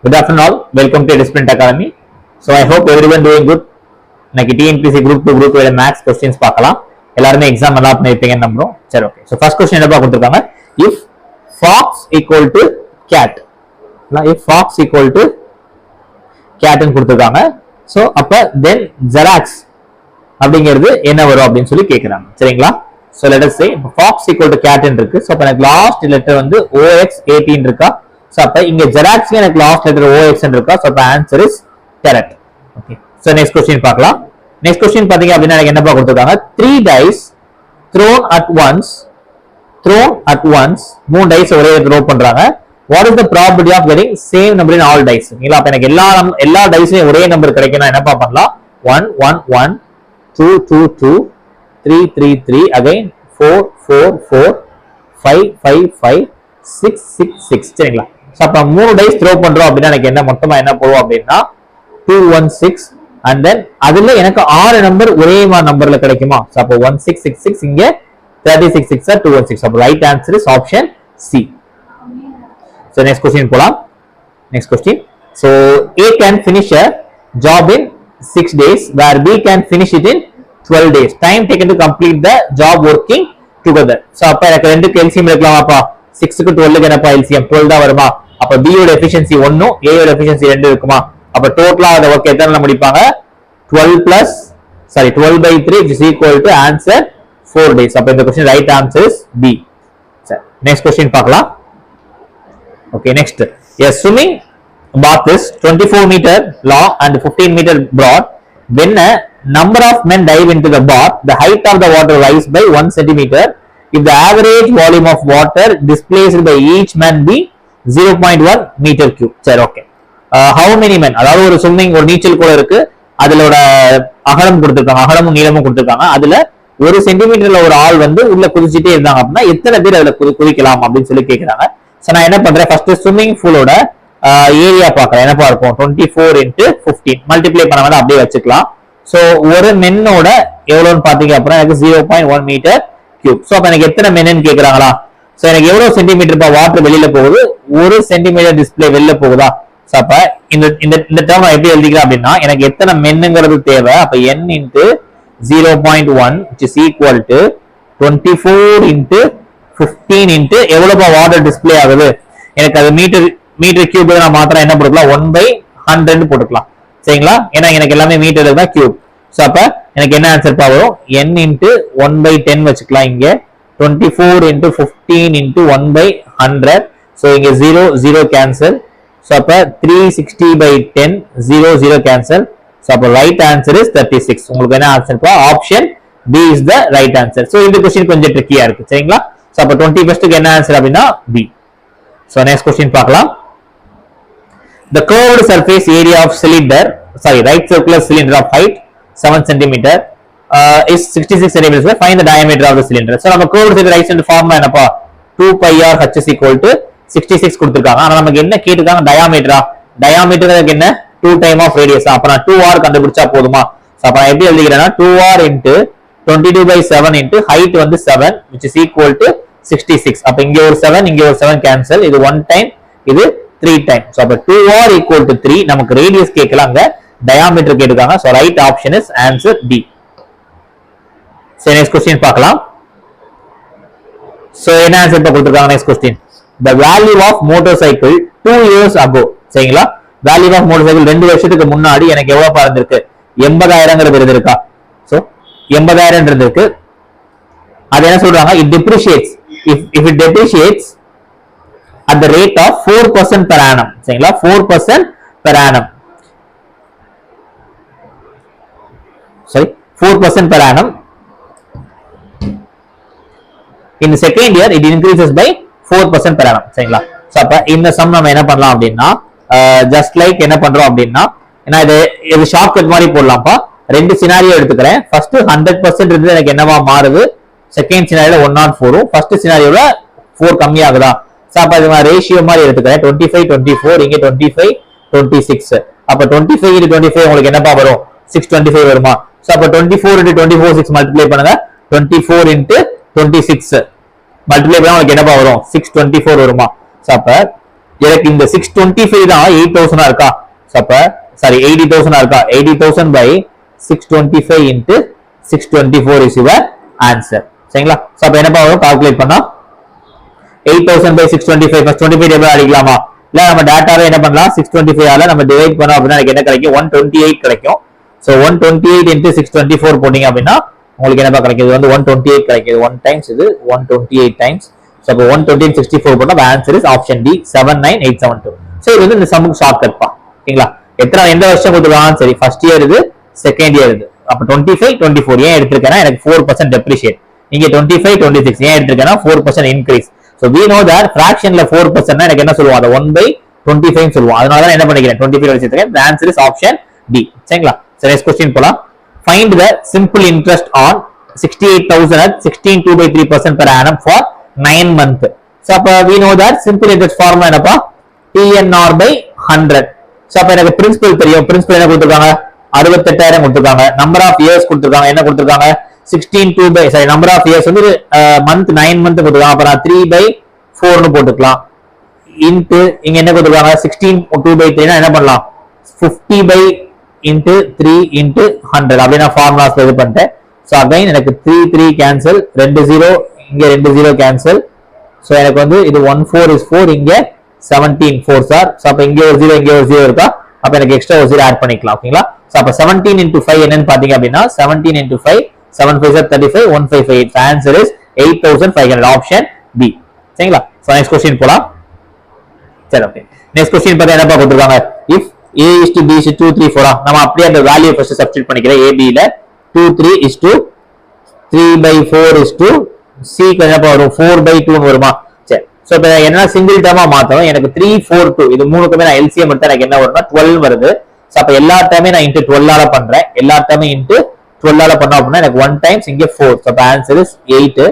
Good afternoon all. Welcome to Discipline Academy. So I hope everyone doing good. இன்னைக்கு TNPSC group 2 group வேற maths questions பார்க்கலாம். எல்லாரும் exam நல்லா பண்ணிருப்பீங்கன்னு நம்புறோம். சரி ஓகே. So first question என்ன கொடுத்திருக்காங்க? If fox equal to cat. If fox equal to cat ன்னு கொடுத்திருக்காங்க. So அப்ப then xerox அப்படிங்கிறது என்ன வரும் அப்படினு சொல்லி கேக்குறாங்க. சரிங்களா? So let us say fox equal to cat ன்னு இருக்கு. So அப்ப எனக்கு லாஸ்ட் லெட்டர் வந்து OX18 இருக்கா? So அப்ப இங்க xerox எனக்கு லாஸ்ட் லெட்டர் OX ன்னு இருக்கா? So அப்ப answer is correct. Okay. So next question பார்க்கலாம். Next question பாத்தீங்க அப்படினா எனக்கு என்னப்பா கொடுத்திருக்காங்க? 3 dice thrown at once 3 dice ஒரே த்ரோ பண்றாங்க. What is the probability of getting same number in all dice? நீங்க அப்ப எனக்கு எல்லா டைஸ்லயும் ஒரே நம்பர் கிடைக்கும்னா என்னப்பா பண்ணலாம்? 1 1 1 2 2 2 3 3 3 again 4 4 4 5 5 5 6 6 6 சரிங்களா? சோ அப்ப 3 டைஸ் த்ரோ பண்றோம் அப்படினா எனக்கு என்ன மொத்தமா என்ன போகும் அப்படினா 2 1 6 and then அதுல எனக்கு 6 நம்பர் ஒரே நம்பர்ல கிடைக்குமா? சோ அப்ப 1666 இங்க 36 6 216. அப்ப right answer is option C. So next question போலாம். Next question. So A can finish a job in 6 days where B can finish it in 12 days. Time taken to complete the job working together. So அப்ப எனக்கு ரெண்டுக்கு LCM எடுக்கலாமாப்பா? 6 க்கு 12 க்கு என்னப்பா LCM 12 தான் வருமா? அப்ப B யோட எஃபிஷியன்சி 1 A யோட எஃபிஷியன்சி 2 இருக்குமா? அப்ப டோட்டலா அந்த வர்க் எத்தனை முடிப்பாங்க? 12 by 3 which is equal to answer 4 days. அப்ப இந்த question right answer is B. சரி நெக்ஸ்ட் क्वेश्चन பார்க்கலாம். Okay, next. A swimming bath is 24 meter long and 15 meter broad. When a number of men dive into the bath, the height of the water rise by 1 centimeter. If the average volume of water displaced by each man be 0.1 meter cube. சரி okay. How many men? அதாவது ஒரு swimming ஒரு நீச்சல் கூட இருக்கு. அதோட அகலம் கொடுத்திருக்காங்க, அகலமும் நீளமும் கொடுத்திருக்காங்க. அதுல 1 சென்டிமீட்டர்ல ஒரு ஆள் வந்து உள்ள குதிச்சிட்டே இருந்தாங்க அப்படின்னா எத்தனை பேர் அதுல குதிக்கலாம் அப்படின்னு சொல்லி கேக்குறாங்க. சோ நான் என்ன பண்றேன், ஃபர்ஸ்ட் ஸ்விம்மிங் பூலோட ஏரியா பார்க்கறேன். என்னப்பா இருக்கும்? 24 into 15 மல்டிப்ளை பண்ண வேண்டாம், அப்படியே வச்சுக்கலாம். சோ ஒரு மென்னோட எவ்வளவுன்னு பாத்தீங்க அப்படின்னா எனக்கு 0.1 மீட்டர் கியூப். சோ அப்ப எனக்கு எத்தனை மென்னு கேக்குறாங்களா? சோ எனக்கு எவ்வளவு சென்டிமீட்டர் வாட்டர் வெளியில போகுது? 1 சென்டிமீட்டர் டிஸ்பிளே வெளியில போகுதா? சோ அப்ப இந்த டேர்ம் நான் எப்படி எழுதிக்கிறேன் அப்படின்னா எனக்கு எத்தனை மென்னுங்கிறது தேவை. அப்ப n into 0.1 which is equal to 24 into 15 into எவ்வளவு வாட்டர் டிஸ்ப்ளே ஆகுது? எனக்கு அது மீட்டர் கியூப் நான் மாத்திரம் என்ன போட்டுக்கலாம்? 1/100 போட்டுக்கலாம். சரிங்களா? ஏன்னா எனக்கு எல்லாமே மீட்டர் தான் கியூப். சோ அப்ப எனக்கு என்ன ஆன்சர் வரும்? n into 1/10 வச்சுக்கலாம். இங்க 24 into 15 into 1/100. சோ இங்க 0 கேன்சல். சோ அப்ப 360/10 0 கேன்சல். சோ அப்ப ரைட் ஆன்சர் இஸ் 36. உங்களுக்கு என்ன answer? Option B is the right answer. So இந்த क्वेश्चन கொஞ்சம் ட்ரிக்கியா இருக்கு. சரிங்களா? சோ அப்ப 21st க்கு என்ன ஆன்சர் அப்படினா B. சோ நெக்ஸ்ட் क्वेश्चन பார்க்கலாம். The curved surface area of right circular cylinder of height 7 cm is 66 cm. Find the diameter of the cylinder. So நம்ம curved circular right hand formula என்னப்பா? 2πr h is equal to 66 கொடுத்திருக்காங்க. ஆனா நமக்கு என்ன கேட்டிருக்காங்க? டயாமீட்டரா? டயாமீட்டருக்கு என்ன? 2 time of radius. அப்ப நான் 2r கண்டுபிடிச்சா போதுமா? சோ அப்ப நான் எப்படி எழுதிக்கிறேன்னா 2r into 22/7 into height வந்து 7 which is equal to 66. அப்ப இங்க ஒரு 7 இங்க ஒரு 7 கேன்சல். இது 1 time இது 3 time. சோ அப்ப 2r equal to 3. நமக்கு ரேடியஸ் கேட்கலாங்க, டயாமீட்டர் கேட்டிருக்காங்க. So right option is answer D. So next question பார்க்கலாம். சோ என்ன ஆன்சர் கொடுத்திருக்காங்க? Next question. The value of motorcycle 2 years ago. சரிங்களா? value of motorcycle 2 வருஷத்துக்கு முன்னாடி எனக்கு எவ்வளவு இருந்திருக்கு? 80000ங்கிறது இருந்திருக்கா? சோ 80000 இருந்திருக்கு. அது என்ன சொல்றாங்க? it depreciates if it depreciates at the rate of 4% per annum. சரிங்களா? 4% per annum. sorry 4% per annum. in the second year it increases by 4% per annum. சரிங்களா? சோ அப்ப இந்த சம் நம்ம என்ன பண்ணலாம் அப்படின்னா ஜஸ்ட் லைக் என்ன பண்றோம் அப்படின்னா ஏன்னா இது ஷார்ட்கட் மாதிரி போடலாம்ப்பா. ரெண்டு சினாரியோ எடுத்துக்கிறேன். ஃபர்ஸ்ட் 100% இருந்து எனக்கு என்னவா மாறுது? செகண்ட் சினாரியோல 104. ஃபர்ஸ்ட் சினாரியோல 4 கம்மி ஆகுதா? சோ அப்ப இது நான் ரேஷியோ மாதிரி எடுத்துக்கிறேன். 25 24 இங்க 25 26. அப்ப 25 into 25 உங்களுக்கு என்னப்பா வரும்? 625 வருமா? சோ அப்ப 24 into 24 6 மல்டிப்ளை பண்ணுங்க. 24 into 26 மல்டிப்ளை பண்ணா உங்களுக்கு என்னப்பா வரும்? 624 வருமா? சோ அப்ப எனக்கு இந்த 625 தான் 8000 இருக்கா, அப்ப சாரி 80,000 இருக்கா, 80,000 by 625 into 624 is your answer. சரிங்களா? சோ அப்ப என்ன பண்ணணும், கால்குலேட் பண்ணா 8000 by 625 first 25 டேபிள் அடிக்கலாமா, இல்ல நம்ம டேட்டாவே என்ன பண்ணலாம் 625 ஆல நம்ம டிவைட் பண்ணோம் அப்படினா எனக்கு என்ன கிடைக்கும் 128 கிடைக்கும். சோ 128 into 624 போடிங்க அப்படினா உங்களுக்கு என்ன கிடைக்குது வந்து 128 கிடைக்குது. 1 டைம்ஸ் இது 128 டைம்ஸ். சோ அப்ப 128 64 போட்டா answer is option D 79872. So இது வந்து இந்த சம்முக்கு ஷார்ட்கட் பா. ஓகேங்களா? எந்த வருஷம் கொடுத்துருக்காங்க, சரி ஃபர்ஸ்ட் இயர் இது, செகண்ட் இயர் இது. அப்ப 25 24 ஏன் எடுத்துக்கேன்னா எனக்கு 4% டெப்ரிஷியேட். இங்க 25 26 ஏன் எடுத்துக்கேன்னா 4% increase. So we know that fractionல 4% னா எனக்கு என்ன சொல்லுவோம், அத 1/25 சொல்லுவோம். அதனால தான் என்ன பண்ணிக்கிறேன் 25 வச்சிருக்கேன். The answer is option D. சரிங்களா? So next question போலாம். Find the simple interest on 68,000 at 16.2/3% per annum for 9 months. So அப்ப we know that simple interest formula என்னப்பா, TNR by 100. So அப்ப எனக்கு பிரின்சிபல் தெரியும். பிரின்சிபல் என்ன கொடுத்திருக்காங்க 68,000 கொடுத்திருக்காங்க. நம்பர் ஆஃப் இயர்ஸ் கொடுத்திருக்காங்க, என்ன கொடுத்திருக்காங்க 16 by sorry number of years வந்து month 9 month கொடுத்திருக்காங்க. அப்ப நான் 3/4 னு போட்டுக்கலாம். இன்டு இங்க என்ன கொடுத்திருக்காங்க 16/2/3 னா என்ன பண்ணலாம் 50 by into 3 into 100 அப்படி நான் ஃபார்முலாஸ் இது பண்ணிட்டேன். சோ அகைன் எனக்கு 3 கேன்சல், 2 0 இங்க 2 0 கேன்சல். சோ எனக்கு வந்து இது 1 4 is 4, இங்க 17 4s are. சோ அப்ப இங்க ஒரு 0 இங்க ஒரு 0 இருக்கா, அப்ப எனக்கு எக்ஸ்ட்ரா ஒரு 0 ஆட் பண்ணிக்கலாம். ஓகேங்களா? சோ அப்ப 17 into 5 என்னன்னு பாத்தீங்க அப்படினா 17 into 5 7 5 are 35 1558. The answer is 8500. Option B. சரிங்களா? So next question போலாம். சரி ஓகே. next question பார்த்தா என்னப்பா கொடுத்திருக்காங்க, if a is to b is to 2 3 4 நம்ம அப்படியே அந்த வேல்யூ ஃபர்ஸ்ட் சப்ஸ்டிட்யூட் பண்ணிக்கிறேன். a b ல 2 3 is to 3/4 is to c க்கு என்னப்பா வரும் 4/2 னு வருமா. சரி. சோ இப்போ என்ன சிங்கிள் டேர்மா மாத்தணும், எனக்கு 3 4 2 இது மூணுக்குமே நான் LCM எடுத்தா எனக்கு என்ன வரும்னா 12 வருது. சோ அப்ப எல்லா டேர்மே நான் இன்டு 12 ஆல பண்றேன். எல்லா டேர்மே இன்டு 12 ஆல பண்ணோம் அப்படினா எனக்கு 1 டைம்ஸ் இங்க 4. சோ அப்ப ஆன்சர் இஸ் 8.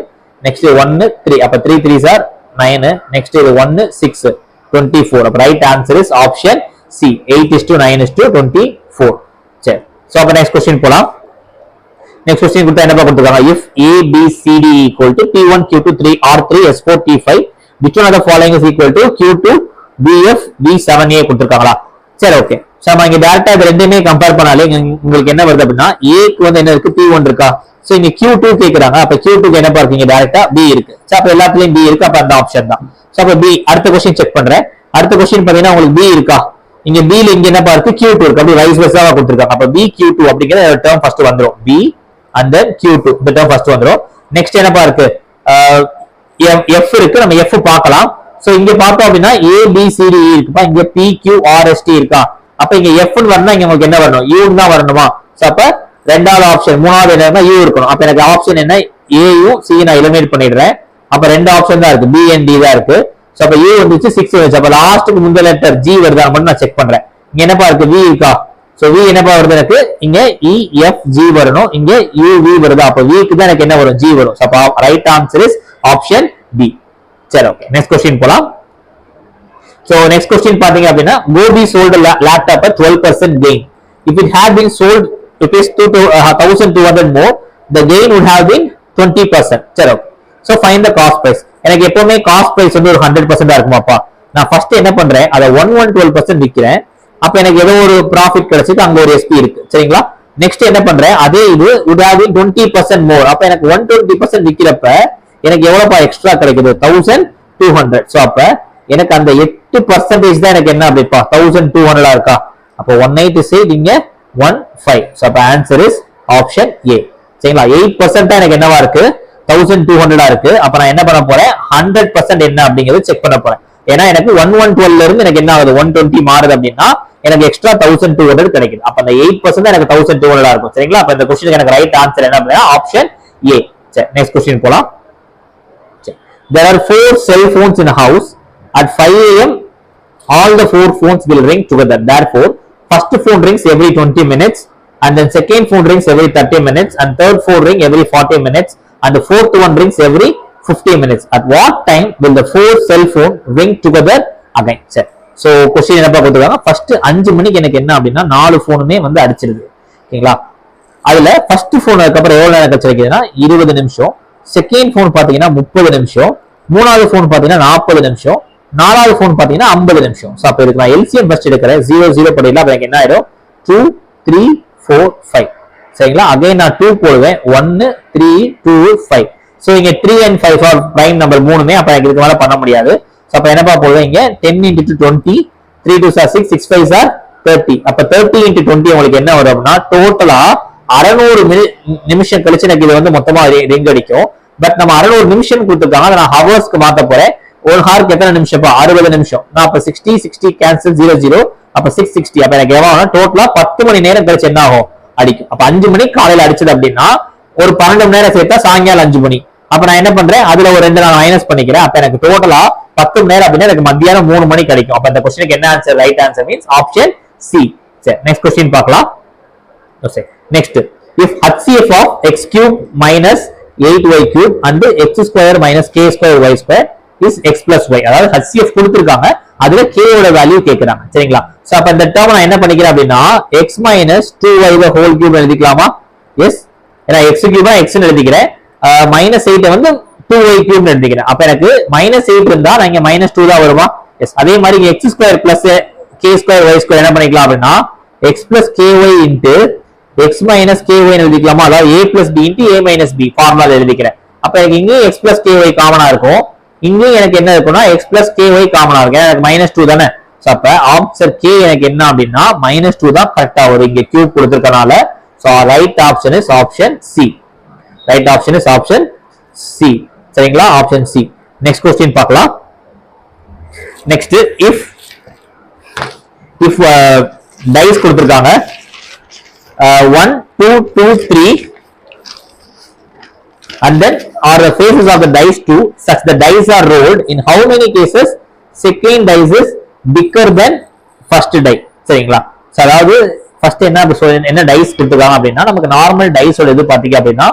நெக்ஸ்ட் 1 3 அப்ப 3 3s are 9. நெக்ஸ்ட் இது 1 6 24. அப்ப right answer is option C 8:9:24. சரி. சோ அப்ப நெக்ஸ்ட் क्वेश्चन போலாம். நெக்ஸ்ட் क्वेश्चन கொடுத்தா என்னப்பா கொடுத்திருக்காங்க, if A B C D equal to P1 Q2 3 R3 S4 T5 which one of the following is equal to Q2 BF B7A கொடுத்திருக்காங்களா. சரி okay. So நம்ம இங்க டைரக்டா இது ரெண்டுமே கம்பேர் பண்ணாலே உங்களுக்கு என்ன வருது அப்படினா A க்கு வந்து என்ன இருக்கு P1 இருக்கா. சோ இங்க Q2 கேக்குறாங்க. அப்ப Q2 க்கு என்ன பாருங்க டைரக்டா B இருக்கு. சோ அப்ப எல்லாத்துலயும் B இருக்கு. அப்ப அந்த ஆப்ஷன் தான். சோ அப்ப B. அடுத்த क्वेश्चन செக் பண்றேன். அடுத்த क्वेश्चन பாத்தீங்கன்னா உங்களுக்கு B இருக்கா, இங்க B ல இங்க என்ன பாருக்கு Q2 இருக்கு. அப்படி வைஸ் வெர்சாவா கொடுத்திருக்காங்க. அப்ப B Q2 அப்படிங்கற டேர்ம் ஃபர்ஸ்ட் வந்துரும். B and then Q2 இந்த டேர்ம் ஃபர்ஸ்ட் வந்துரும். நெக்ஸ்ட் என்ன பாருக்கு F இருக்கு. நம்ம F பார்க்கலாம். சோ இங்க பார்த்தோம் அப்படினா A B C D E இருக்குப்பா. இங்க P Q R S T இருக்கா. அப்ப இங்க F ன்னு வரணும், இங்க உங்களுக்கு என்ன வரணும் U ன்னு தான் வரணுமா. சோ அப்ப ரெண்டாவது ஆப்ஷன் மூணாவது என்னன்னா U இருக்கணும். அப்ப எனக்கு ஆப்ஷன் என்ன A யும் C நான் எலிமினேட் பண்ணிடுறேன். அப்ப ரெண்டு ஆப்ஷன் தான் இருக்கு, B and D தான் இருக்கு. சோ அப்ப U வந்துச்சு 6 வந்துச்சு. அப்ப லாஸ்ட்க்கு முந்தைய லெட்டர் G வருதா மட்டும் நான் செக் பண்றேன். இங்க என்னப்பா இருக்கு V இருக்கா. சோ V என்னப்பா வருது எனக்கு இங்க E F G வரணும், இங்க U V வருதா. அப்ப V க்கு தான் எனக்கு என்ன வரும் G வரும். சோ அப்ப right answer is option B. சரி ஓகே. நெக்ஸ்ட் क्वेश्चन போலாம். So next question பாத்தீங்க அப்படினா Gobi sold a laptop at 12% gain. If it had been sold rupees 1200 more, the gain would have been 20%. சரி. So find the cost price. எனக்கு எப்பவுமே cost price வந்து ஒரு 100% இருக்குமாப்பா. நான் first என்ன பண்றேன், அத 1112% விக்கிறேன். அப்ப எனக்கு ஏதோ ஒரு ப்ராஃபிட் கிடைச்சிட்டு அங்க ஒரு SP இருக்கு. சரிங்களா? நெக்ஸ்ட் என்ன பண்றேன், அதே இது would have been 20% more. அப்ப எனக்கு 120% விக்கிறப்ப எனக்கு எவ்வளவுப்பா எக்ஸ்ட்ரா கிடைக்குது 1200. சோ அப்ப எனக்கு அந்த 8% தான் எனக்கு என்ன அப்படிப்பா 1200 இருக்கா. அப்ப 198 இங்க 15. சோ அப்ப ஆன்சர் இஸ் ஆப்ஷன் A. சரிங்களா? 8% தான் எனக்கு என்னவா இருக்கு 1200 இருக்கு. அப்ப நான் என்ன பண்ண போறேன் 100% என்ன அப்படிங்கறது செக் பண்ண போறேன். ஏன்னா எனக்கு 1112 ல இருந்து எனக்கு என்ன ஆகுது 120 மாறுது அப்படின்னா எனக்கு எக்ஸ்ட்ரா 1200 கிடைக்குது. அப்ப அந்த 8% எனக்கு 1200 இருக்கும். சரிங்களா? அப்ப இந்த क्वेश्चனுக்கு எனக்கு ரைட் ஆன்சர் என்ன அப்படினா ஆப்ஷன் A. சரி. நெக்ஸ்ட் क्वेश्चन போலாம். There are 4 cell phones in a house. At 5 AM, all the 4 phones will ring together. Therefore, first phone rings every 20 minutes, and then second phone rings every 30 minutes, and third phone ring every 40 minutes, and the fourth one rings every 50 minutes. At what time will the 4 cell phone ring together again? Sir. So, question என்னப்பா கொடுத்திருக்காங்க, first 5 மணிக்கு எனக்கு என்ன அப்படின்னா 4 ஃபோனுமே வந்து அடிச்சிருது. ஓகேங்களா? அதுல first phone அதுக்கப்புறம் எவ்வளவு நேரம் கழிச்சு வைக்கிறதுனா 20 நிமிஷம், செகண்ட் ஃபோன் பாத்தீங்கன்னா 30 நிமிஷம், மூணாவது ஃபோன் பாத்தீங்கன்னா 40 நிமிஷம், நாலாவது ஃபோன் பாத்தீங்கன்னா 50 நிமிஷம். ஸோ அப்போ இதுக்கு நான் எல்சிஎம் ஃபர்ஸ்ட் எடுக்கிறேன். 0 0 படிக்கலாம். அப்போ எனக்கு என்ன ஆயிடும் 2 3 4 5 சரிங்களா. அகைன் நான் 2 போடுவேன். 1 3 2 5. ஸோ இங்க 3 and 5 ஃபார் பிரைம் நம்பர் மூணுமே. அப்போ எனக்கு இதுக்கு மேல பண்ண முடியாது. ஸோ அப்போ என்னப்பா போடுவேன் இங்க 10 into 20 3 2 6 6 5 30. அப்ப 30 into 20 உங்களுக்கு என்ன வரும் அப்படின்னா டோட்டலா 600 நிமிஷம் கழிச்சு எனக்கு இது வந்து மொத்தமா ரிங் அடிக்கும். பட் நம்ம 600 நிமிஷம் கொடுத்துருக்காங்க. அதை நான் ஹவர்ஸ்க்கு மாத்த போறேன். ஒரு ஹாருக்கு எத்தனை நிமிஷம்? 60 நிமிஷம். நான் அப்ப 60 60 கேன்சல் 0 0 அப்ப 660. அப்ப எனக்கு எவ்வளவு டோட்டலா 10 மணி நேரம் கழிச்சு என்ன ஆகும் அடிக்கும். அப்ப 5 மணி காலையில அடிச்சது அப்படின்னா ஒரு 12 மணி நேரம் சேர்த்தா சாயங்காலம் 5 மணி. அப்ப நான் என்ன பண்றேன் அதுல ஒரு 2 நான் மைனஸ் பண்ணிக்கிறேன். அப்ப எனக்கு டோட்டலா 10 மணி நேரம் அப்படின்னா எனக்கு மத்தியானம் 3 மணி கிடைக்கும். அப்ப இந்த கொஸ்டினுக்கு என்ன answer? Right answer means option C. சரி நெக்ஸ்ட் கொஸ்டின் பார்க்கலாம். Next if HCF of x cube minus 8y cube and x square minus k square y square is x plus y. அதாவது HCF கொடுத்திருக்காங்க. அதுல k ஓட value கேக்குறாங்க சரிங்களா. So அப்ப இந்த டேர்ம் நான் என்ன பண்ணிக்கிறேன் அப்படின்னா x minus 2y the whole cube எழுதிக்கலாமா? எஸ். ஏன்னா x cube x ன்னு எழுதிக்கிறேன். minus 8 வந்து 2y cube ன்னு எழுதிக்கிறேன். அப்ப எனக்கு -8 இருந்தா நான் இங்க -2 தான் வருமா? எஸ். அதே மாதிரி x square plus k square y square என்ன பண்ணிக்கலாம் அப்படின்னா x plus ky into x minus ky எழுதிக்கலாமா? அதாவது a plus b into a minus b formula எழுதிக்கிறேன். அப்ப எனக்கு இங்கே x plus ky காமனா இருக்கும். இங்கே எனக்கு என்ன இருக்கும்னா x plus ky காமனா இருக்கும். எனக்கு -2 தானே. சோ அப்ப ஆன்சர் k எனக்கு என்ன அப்படின்னா -2 தான் கரெக்ட்டா வரும். இங்க கியூப் கொடுத்திருக்கனால so right option is option C. Right option is option C சரிங்களா. Option C. நெக்ஸ்ட் क्वेश्चन பார்க்கலாம். நெக்ஸ்ட் if dice கொடுத்திருக்காங்க 1 2 2 3 and then are the faces of the dice 2 such the dice are rolled in how many cases second dice is bigger than first die சரிங்களா. So அதாவது first என்ன dies கொடுத்திருக்காங்க அப்படின்னா நமக்கு normal டைஸோட இது பாத்தீங்க அப்படின்னா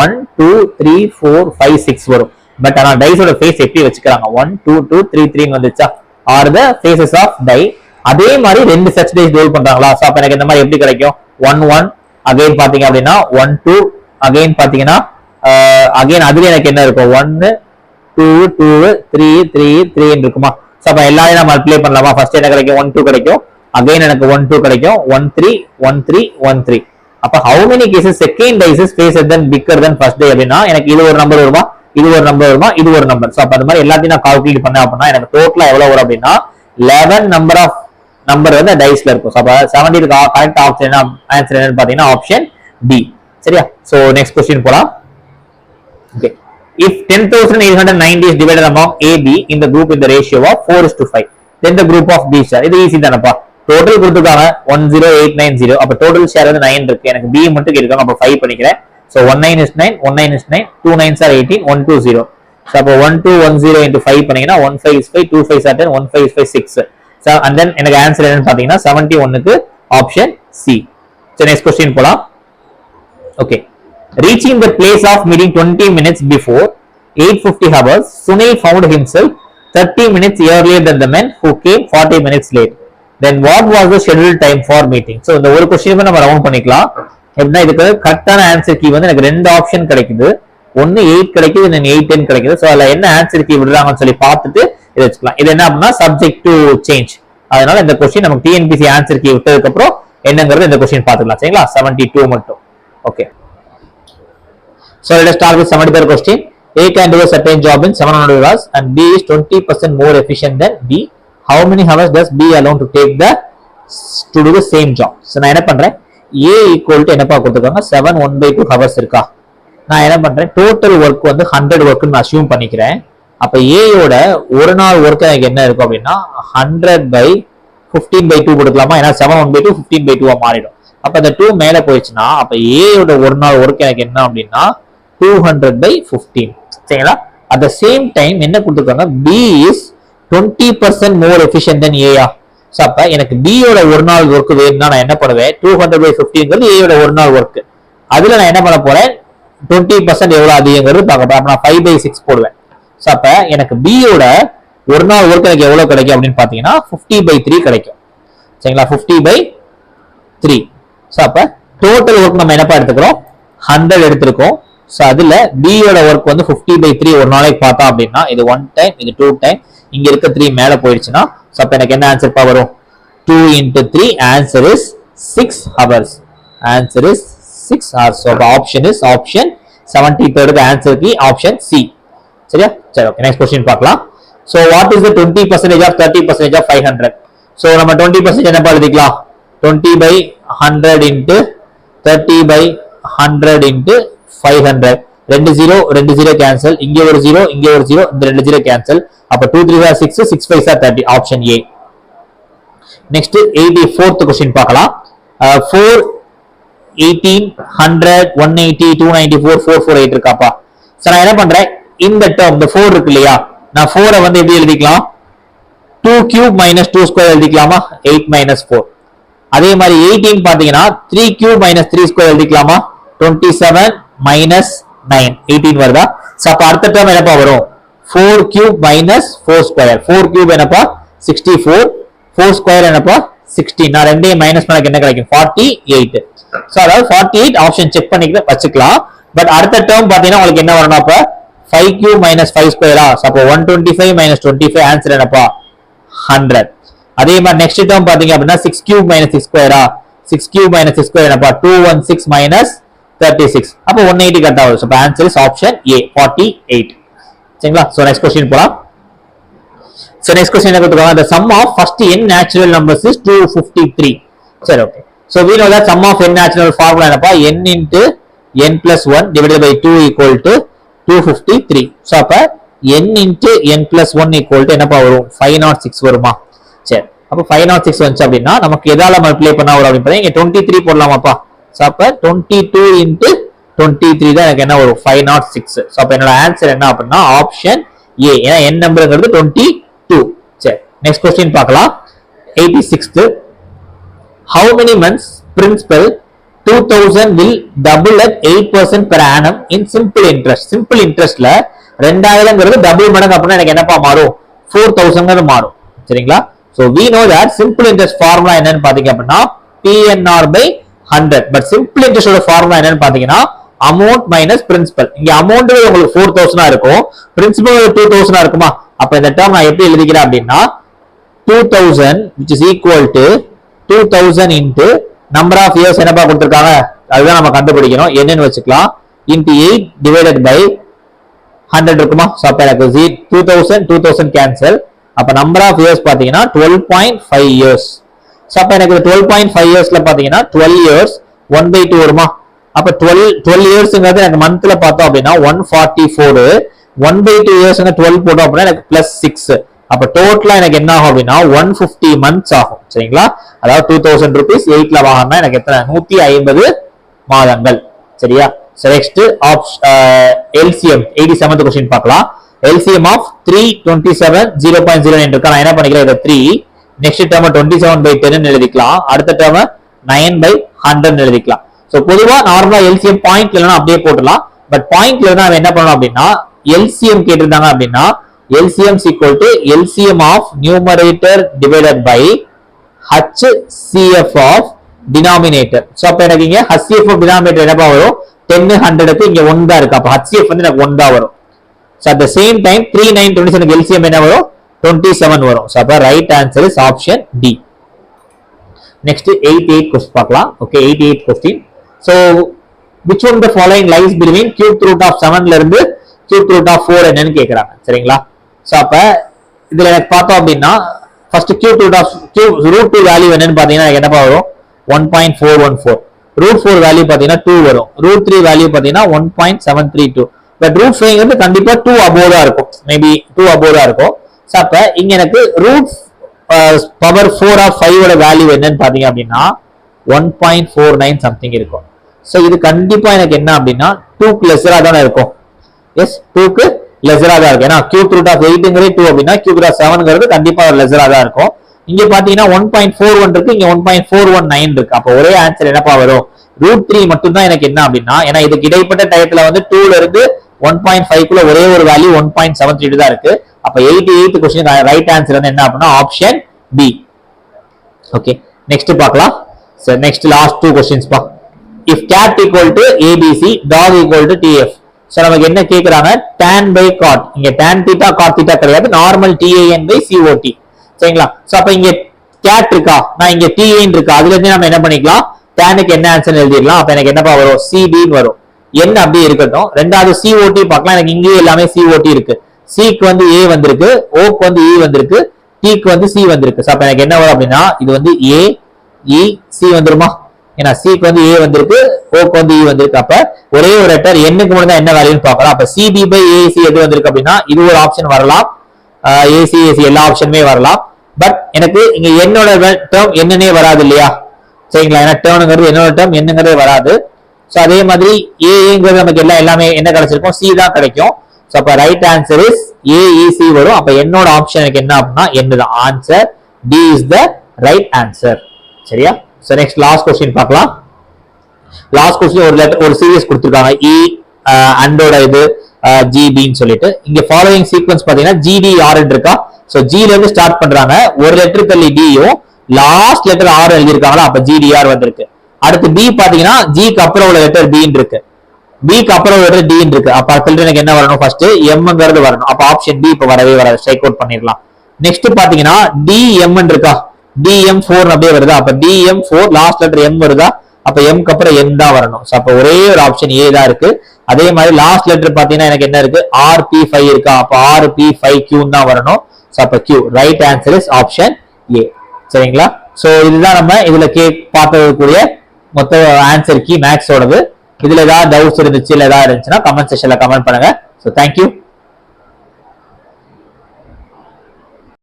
1 2 3 4 5 6 வரும். பட் ஆனா டைஸோட ஃபேஸ் எப்படி வச்சுக்கிறாங்க 1 2 2 3 3 ன்னு வந்துச்சா are the faces of die. அதே மாதிரி ரெண்டு சச் டைஸ் ரோல் பண்றாங்களா. சோ அப்ப எனக்கு இந்த மாதிரி எப்படி கிடைக்கும் 1 1 அகைன் பாத்தீங்க அப்படின்னா 1 2 அகைன் பாத்தீங்கன்னா அகைன் அதுல எனக்கு என்ன இருக்கும் 1 2 2 3 3 3 இருக்குமா. சோ அப்ப எல்லாரையும் நான் மல்டிப்ளை பண்ணலாமா. ஃபர்ஸ்ட் என்ன கிடைக்கும் 1 2 கிடைக்கும். அகைன் எனக்கு 1 2 கிடைக்கும். 1 3 1 3 1 3. அப்ப how many cases second dice is facer than bigger than first die அப்படின்னா எனக்கு இது ஒரு நம்பர் வருமா இது ஒரு நம்பர் வருமா இது ஒரு நம்பர். சோ அப்ப அந்த மாதிரி எல்லாத்தையும் நான் கால்குலேட் பண்ணேன் அப்படின்னா எனக்கு டோட்டலா எவ்வளவு வரும் அப்படின்னா 11 நம்பர் ஆஃப் நம்பர் வந்து டைஸ்ல இருக்கும். சோ அப்ப 70 க்கு கரெக்ட் ஆப்ஷன் என்ன ஆன்சர் என்னன்னு பாத்தீங்கன்னா ஆப்ஷன் டி சரியா. சோ நெக்ஸ்ட் क्वेश्चन போலாம். Okay if 10,890 is divided among AB in the group in the ratio of 4:5 then the group of B share. இது ஈஸி தானப்பா. டோட்டல் கொடுத்துருக்காங்க 10890. அப்ப டோட்டல் ஷேர் வந்து 9 இருக்கு. எனக்கு B மட்டும் கேட்காங்க. அப்ப 5 பண்ணிக்கிறேன். So 19 is 9 19 is 9 2 9s are 18 120. So அப்ப 1210 into 5 பண்ணீங்கன்னா 15 is 5 2 5s are 10 15 is 5 6. So and then எனக்கு ஆன்சர் என்னன்னு பாத்தீங்கன்னா 71 க்கு option C. So next question போலாம். Okay reaching the place of meeting 20 minutes before 8:50 hours Sunil found himself 30 minutes earlier than the men who came 40 minutes late. Then what was the scheduled time for meeting? So இந்த ஒரு question நம்ம round பண்ணிக்கலாம். எப்படின்னா இதுக்கு கரெக்டான answer key வந்து எனக்கு ரெண்டு ஆப்ஷன் கிடைக்குது. ஒன்னு 8 கிடைக்குது இன்னொன்னு 8 10 கிடைக்குது. சோ அதுல என்ன ஆன்சர் கீ விடுறாங்கன்னு சொல்லி பார்த்துட்டு இத வச்சுக்கலாம். இது என்ன அப்படின்னா சப்ஜெக்ட் டு சேஞ்ச். அதனால இந்த क्वेश्चन நமக்கு டிஎன்பிசி ஆன்சர் கீ விட்டதுக்கு அப்புறம் என்னங்கிறது இந்த क्वेश्चन பார்த்துக்கலாம் சரிங்களா. 72 மட்டும். Okay so let us start with 73rd question. A can do a certain job in 700 hours and B is 20% more efficient than B. How many hours does B alone to take to do the same job? So நான் என்ன பண்றேன் A equal to என்னப்பா கொடுத்திருக்காங்க 7 1/2 hours இருக்கா. நான் என்ன பண்றேன் total work வந்து 100 ஒர்க் நான் அஸ்யூம் பண்ணிக்கிறேன். அப்ப A யோட ஒரு நாள் ஒர்க் எனக்கு என்ன இருக்கும் அப்படின்னா 100/15/2 கொடுக்கலாமா. ஏன்னா 7 1/2 15/2 மாறிடும். அப்ப அந்த 2 மேல போயிடுச்சுன்னா அப்ப A யோட ஒரு நாள் ஒர்க் எனக்கு என்ன அப்படின்னா 200/15 சரிங்களா. at the same time என்ன கொடுத்திருக்காங்க B is 20% more efficient than A. So அப்ப எனக்கு B யோட ஒரு நாள் ஒர்க் வேணும்னா நான் என்ன பண்ணுவேன் 200/15ங்கிறது A யோட ஒரு நாள் ஒர்க். அதுல நான் என்ன பண்ண போறேன் 20% எவ்வளவு அதிகங்கிறது பார்க்க போறேன். நான் 5/6 போடுவேன். சோ அப்ப எனக்கு B யோட ஒரு நாள் ஒர்க் எனக்கு எவ்வளவு கிடைக்கும் அப்படின்னு பாத்தீங்கன்னா 50/3 கிடைக்கும் சரிங்களா. 50/3. சோ அப்ப டோட்டல் ஒர்க் நம்ம என்னப்பா எடுத்துக்கிறோம் 100 எடுத்திருக்கோம். சோ அதுல B யோட ஒர்க் வந்து 50/3 ஒரு நாளைக்கு பார்த்தா அப்படின்னா இது 1 டைம் இது 2 டைம் இங்க இருக்க 3 மேல போயிடுச்சுன்னா சோ அப்ப எனக்கு என்ன ஆன்சர் பா வரும் 2 into 3 answer is 6 hours. Answer is 6 hours. So the option is option 73rd answer key option C. சரியா சரி ஓகே நெக்ஸ்ட் क्वेश्चन பார்க்கலாம். So what is the 20% of 30% of 500? So நம்ம 20% என்ன எழுதிக்கலாம் 20 by 100 into 30 by 100 into 500 ரெண்டு 0 cancel இங்க ஒரு 0 இங்க ஒரு 0 இந்த ரெண்டு 0 கேன்சல் அப்ப 2 3 are 6 6 5 are 30 option A. Next 84th question பார்க்கலாம் 4 18 100 180 294 448 இருக்காப்பா சோ நான் என்ன பண்றேன் இந்த டேர்ம் இந்த 4 இருக்கு இல்லையா நான் 4 வந்து எப்படி எழுதிக்கலாம் 2 cube minus 2 square எழுதிக்கலாமா 8 minus 4 அதே மாதிரி 18 பாத்தீங்கன்னா 3 cube minus 3 square எழுதிக்கலாமா 27 minus 9 18 வருதா சோ அப்ப அடுத்த டேர்ம் என்னப்பா வரும் 4 cube minus 4 square 4 cube என்னப்பா 64 4 square என்னப்பா 16 நான் ரெண்டையும் மைனஸ் பண்ணா என்ன கிடைக்கும் 48 சோ அதாவது 48 ஆப்ஷன் செக் பண்ணிட்டு வச்சுக்கலாம் பட் அடுத்த டேர்ம் பாத்தீங்கன்னா உங்களுக்கு என்ன வரணும் அப்ப 5 cube minus 5 square சோ அப்ப 125 minus 25 ஆன்சர் என்னப்பா 100 அதே மாதிரி நெக்ஸ்ட் டேர்ம் பாத்தீங்க அப்படினா 6 cube minus 6 square 6 cube minus 6 square என்னப்பா 216 minus 36 அப்ப 180 கரெக்ட்டா வரும் சோ அப்ப ஆன்சர் இஸ் ஆப்ஷன் A 48 சரிங்களா சோ நெக்ஸ்ட் क्वेश्चन போலாம் So next question என்ன கொடுத்திருக்காங்க the sum of first n natural numbers is 253 சரி okay so we know that sum of n natural formula என்னப்பா n into n plus 1 divided by 2 equal to 253 so அப்ப n into n plus 1 equal to என்னப்பா வரும் 506 வருமா சரி அப்ப 506 வந்துச்சு அப்படினா நமக்கு எதால மல்டிப்ளை பண்ணா வரும் அப்படி பாத்தீங்க 23 போடலாமாப்பா so அப்ப 22 into 23 தான் எனக்கு என்ன வரும் 506 so அப்ப என்னோட ஆன்சர் என்ன அப்படினா ஆப்ஷன் A ஏனா n நம்பர்ங்கிறது 22 சரி நெக்ஸ்ட் क्वेश्चन பார்க்கலாம் 86th how many months principal 2000 will double at 8% per annum in simple interestல 2000 ங்கிறது டபுள் மடங்கு அப்படினா எனக்கு என்னப்பா மாறும் 4000 ங்கிறது மாறும் சரிங்களா so we know that simple interest formula என்னன்னு பாத்தீங்க அப்படினா PNR by 100 but simple interest ஓட formula என்னன்னு பாத்தீங்கன்னா amount minus principal இங்க amount உங்களுக்கு 4000 இருக்கும் principal 2000 இருக்குமா அப்ப இந்த டேர்ம் நான் எப்படி எழுதிக்கிறேன் அப்படினா 2000 which is equal to 2000 into number of years என்னப்பா கொடுத்திருக்காங்க அதுதான் நம்ம கண்டுபிடிக்கணும் என்னன்னு வெச்சுக்கலாம் into 8 divided by 100 இருக்குமா சோ அப்ப எனக்கு 2000 cancel அப்ப number of years பாத்தீங்கன்னா 12.5 years சோ அப்ப எனக்கு 12.5 yearsல பாத்தீங்கன்னா 12 years 1/2 வருமா அப்ப 12 yearsங்கிறது எனக்கு மந்த்ல பார்த்தோம் அப்படினா 144 1/2 yearsங்க 12 போட்டோம் அப்படினா எனக்கு +6 அப்ப டோட்டலா எனக்கு என்ன ஆகும் அப்படினா 150 months ஆகும் சரிங்களா அதாவது 2000 rupees 8ல வாங்குனா எனக்கு எத்தனை 150 மாதங்கள் சரியா so next LCM 87th question பார்க்கலாம் LCM of 327 0.09 இருக்கு நான் என்ன பண்ணிக்கிறேன் இத 3 நெக்ஸ்ட் டேர்ம் 27/10 ன்னு எழுதிக்கலாம் அடுத்த டேர்ம் 9/100 ன்னு எழுதிக்கலாம் சோ பொதுவா நார்மலா LCM பாயிண்ட்ல இல்லனா அப்படியே போடலாம் பட் பாயிண்ட்ல இருந்தா நாம என்ன பண்ணனும் அப்படினா LCM கேட்டிருந்தாங்க அப்படினா LCM is equal to LCM of numerator divided by HCF of denominator so அப்ப எனக்கு இங்க HCF of denominator என்னப்பா வரும் 10 100 க்கு இங்க 1 தான் இருக்கு அப்ப HCF வந்து எனக்கு 1 தான் வரும் so at the same time 3 9 27 LCM என்ன வரும் 27 வரும் so அப்ப right answer is option D next 88 question பார்க்கலாம் okay 88 question so which one of the following lies between cube root of 7 ல இருந்து cube root of 4 என்னன்னு கேக்குறாங்க சரிங்களா சோ அப்ப இதுல எனக்கு பார்த்தோம் அப்படினா first cube root of root 2 value என்னன்னு பாத்தீங்கன்னா எனக்கு என்னப்பா வரும் 1.414 root 4 வேல்யூ பாத்தீங்கன்னா 2 வரும் root 3 வேல்யூ பாத்தீங்கன்னா 1.732 பட் root 5 வந்து கண்டிப்பா 2 above தான் இருக்கும் மேபி 2 above தான் இருக்கும் சோ அப்ப இங்க எனக்கு root power 4 of 5 ஓட வேல்யூ என்னன்னு பாத்தீங்க அப்படினா 1.49 something இருக்கும் சோ இது கண்டிப்பா எனக்கு என்ன அப்படினா 2 க்கு லெஸ்ஸரா தான் இருக்கும் எஸ் 2 க்கு லெஸ்ஸரா தான் இருக்கும் ஏனா cube root of 8 ங்கறது 2 அப்படினா cube root of 7 ங்கறது கண்டிப்பா லெஸ்ஸரா தான் இருக்கும் இங்க பாத்தீங்கன்னா 1.41 இருக்கு இங்க 1.419 இருக்கு அப்ப ஒரே ஆன்சர் என்னப்பா வரும் √3 மட்டும் தான் எனக்கு என்ன அப்படினா ஏனா இதுக்கு இடைப்பட்ட டயத்துல வந்து 2 ல இருந்து 1.5 குள்ள ஒரே ஒரு வேல்யூ 1.73 தான் இருக்கு அப்ப 88th क्वेश्चन ரைட் ஆன்சர் வந்து என்ன அப்படினா ஆப்ஷன் B ஓகே நெக்ஸ்ட் பார்க்கலாம் சோ நெக்ஸ்ட் லாஸ்ட் 2 क्वेश्चंस பா if cat equal to abc dog equal to tf so நமக்கு என்ன கேக்குறாங்க tan by cot. இங்க tan theta cot theta கிடையாது, நார்மல் tan by cot. சரிங்களா? சோ அப்ப இங்க cat இருக்கா, நான் இங்க tan இருக்கா, அதுல இருந்து நம்ம என்ன பண்ணிக்கலாம், tan க்கு என்ன ஆன்சர் எழுதிடலாம். அப்ப எனக்கு என்னப்பா வரும், cb ன்னு வரும். என்ன அப்படியே இருக்கட்டும். ரெண்டாவது cot பார்க்கலாம். எனக்கு இங்கே எல்லாமே cot இருக்கு. c க்கு வந்து a வந்திருக்கு, o க்கு வந்து e வந்திருக்கு, t க்கு வந்து c வந்திருக்கு. சோ அப்ப எனக்கு என்ன வரும் அப்படின்னா இது வந்து a e c வந்துருமா? ஏன்னா c க்கு வந்து a வந்திருக்கு, o க்கு வந்து e வந்திருக்கு. அப்ப ஒரே ஒரு லெட்டர் n க்கு மட்டும் தான் என்ன வேல்யூன்னு பார்க்கலாம். அப்ப cb by ac எது வந்திருக்கு அப்படின்னா இது ஒரு ஆப்ஷன் வரலாம், ac ac எல்லா ஆப்ஷனுமே வரலாம். பட் எனக்கு இங்க என்னோட டேர்ம் என்னன்னே வராது இல்லையா? சரிங்களா? ஏன்னா டேர்ம்ங்கிறது என்னோட டேர்ம் என்னங்கிறதே வராது. சோ அதே மாதிரி ஏங்கிறது நமக்கு எல்லாமே என்ன கிடைச்சிருக்கும், சி தான் கிடைக்கும். சோ அப்ப ரைட் ஆன்சர் இஸ் AEC வரும். அப்ப என்னோட ஆப்ஷன் எனக்கு என்ன அப்படின்னா என்னது answer D is the right answer. சரியா? சோ நெக்ஸ்ட் லாஸ்ட் क्वेश्चन பார்க்கலாம். லாஸ்ட் क्वेश्चन ஒரு லெட்டர் ஒரு சீரிஸ் கொடுத்திருக்காங்க E அண்டோட இது GB ன்னு சொல்லிட்டு. இங்க ஃபாலோயிங் சீக்வென்ஸ் பாத்தீங்கன்னா GDR இருக்கா? சோ G ல இருந்து ஸ்டார்ட் பண்றாங்க, ஒரு லெட்டர் தள்ளி D யும் லாஸ்ட் லெட்டர் R எழுதிருக்காங்களா, அப்ப GDR வந்திருக்கு. அடுத்து B பாத்தீங்கன்னா G க்கு அப்புறம் உள்ள லெட்டர் B ன்னு இருக்கு, B க்கு அப்புறம் உள்ள லெட்டர் D ன்னு இருக்கு. அப்ப அடுத்து எனக்கு என்ன வரணும், ஃபர்ஸ்ட் M ங்கிறது வரணும். அப்ப ஆப்ஷன் B இப்ப வரவே வராது, ஸ்ட்ரைக் அவுட் பண்ணிரலாம். நெக்ஸ்ட் பாத்தீங்கன்னா DM ன்னு இருக்கா, DM4 அப்படியே வருதா, அப்ப DM4 லாஸ்ட் லெட்டர் M வருதா, அப்ப M க்கு அப்புறம் N தான் வரணும். சோ அப்ப ஒரே ஒரு ஆப்ஷன் A தான் இருக்கு. அதே மாதிரி லாஸ்ட் லெட்டர் பாத்தீங்கன்னா எனக்கு என்ன இருக்கு, RP5 இருக்கா, அப்ப RP5Q தான் வரணும். சோ அப்ப Q right answer is option A. சரிங்களா? சோ இதுதான் நம்ம இதுல பார்த்தக்கூடிய மொத்த ஆன்சர் கீ மேக்ஸோடது. இதுல ஏதாவது டவுட்ஸ் இருந்துச்சு இல்ல ஏதாவது இருந்துச்சுன்னா கமெண்ட் செக்ஷன்ல கமெண்ட் பண்ணுங்க. So thank you.